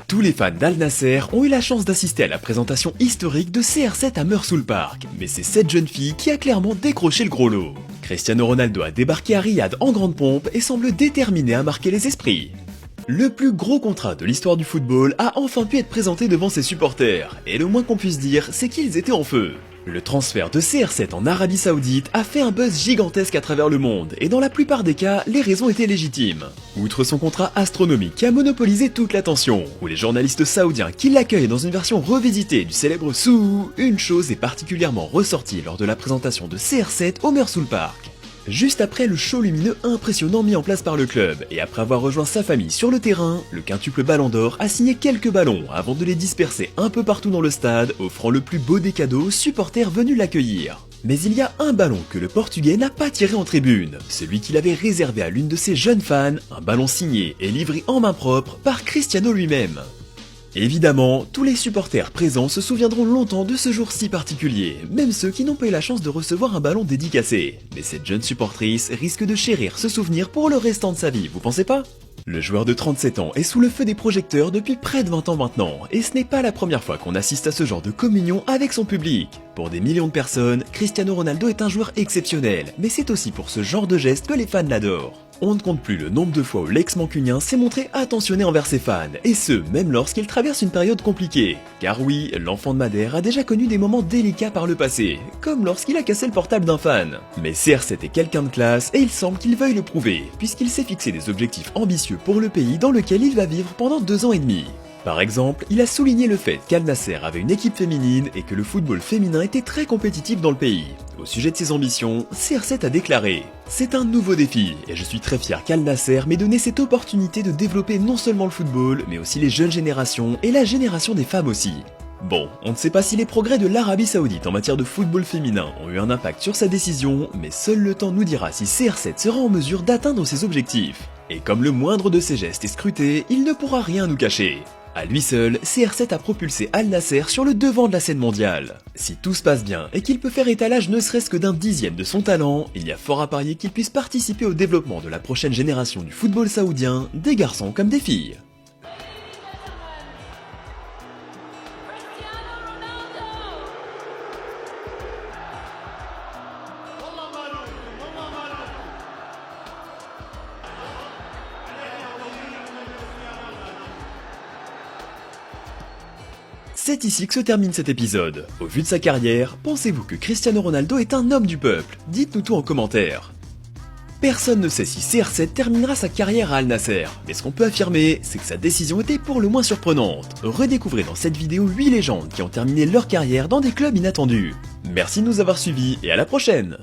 Tous les fans d'Al Nasser ont eu la chance d'assister à la présentation historique de CR7 à Meursault Park, mais c'est cette jeune fille qui a clairement décroché le gros lot. Cristiano Ronaldo a débarqué à Riyad en grande pompe et semble déterminé à marquer les esprits. Le plus gros contrat de l'histoire du football a enfin pu être présenté devant ses supporters, et le moins qu'on puisse dire, c'est qu'ils étaient en feu. Le transfert de CR7 en Arabie Saoudite a fait un buzz gigantesque à travers le monde, et dans la plupart des cas, les raisons étaient légitimes. Outre son contrat astronomique qui a monopolisé toute l'attention, ou les journalistes saoudiens qui l'accueillent dans une version revisitée du célèbre Sou, une chose est particulièrement ressortie lors de la présentation de CR7 au Meursault Park. Juste après le show lumineux impressionnant mis en place par le club, et après avoir rejoint sa famille sur le terrain, le quintuple Ballon d'Or a signé quelques ballons avant de les disperser un peu partout dans le stade, offrant le plus beau des cadeaux aux supporters venus l'accueillir. Mais il y a un ballon que le Portugais n'a pas tiré en tribune, celui qu'il avait réservé à l'une de ses jeunes fans, un ballon signé et livré en main propre par Cristiano lui-même. Évidemment, tous les supporters présents se souviendront longtemps de ce jour si particulier, même ceux qui n'ont pas eu la chance de recevoir un ballon dédicacé. Mais cette jeune supportrice risque de chérir ce souvenir pour le restant de sa vie, vous pensez pas ? Le joueur de 37 ans est sous le feu des projecteurs depuis près de 20 ans maintenant, et ce n'est pas la première fois qu'on assiste à ce genre de communion avec son public. Pour des millions de personnes, Cristiano Ronaldo est un joueur exceptionnel, mais c'est aussi pour ce genre de geste que les fans l'adorent. On ne compte plus le nombre de fois où l'ex-mancunien s'est montré attentionné envers ses fans, et ce, même lorsqu'il traverse une période compliquée. Car oui, l'enfant de Madère a déjà connu des moments délicats par le passé, comme lorsqu'il a cassé le portable d'un fan. Mais CR7 est quelqu'un de classe, et il semble qu'il veuille le prouver, puisqu'il s'est fixé des objectifs ambitieux pour le pays dans lequel il va vivre pendant 2 ans et demi. Par exemple, il a souligné le fait qu'Al Nasser avait une équipe féminine et que le football féminin était très compétitif dans le pays. Au sujet de ses ambitions, CR7 a déclaré « C'est un nouveau défi et je suis très fier qu'Al Nasser m'ait donné cette opportunité de développer non seulement le football, mais aussi les jeunes générations et la génération des femmes aussi. » Bon, on ne sait pas si les progrès de l'Arabie Saoudite en matière de football féminin ont eu un impact sur sa décision, mais seul le temps nous dira si CR7 sera en mesure d'atteindre ses objectifs. Et comme le moindre de ses gestes est scruté, il ne pourra rien nous cacher. À lui seul, CR7 a propulsé Al Nasser sur le devant de la scène mondiale. Si tout se passe bien et qu'il peut faire étalage ne serait-ce que d'un dixième de son talent, il y a fort à parier qu'il puisse participer au développement de la prochaine génération du football saoudien, des garçons comme des filles. C'est ici que se termine cet épisode. Au vu de sa carrière, pensez-vous que Cristiano Ronaldo est un homme du peuple? Dites-nous tout en commentaire. Personne ne sait si CR7 terminera sa carrière à Al Nasser, mais ce qu'on peut affirmer, c'est que sa décision était pour le moins surprenante. Redécouvrez dans cette vidéo 8 légendes qui ont terminé leur carrière dans des clubs inattendus. Merci de nous avoir suivis et à la prochaine!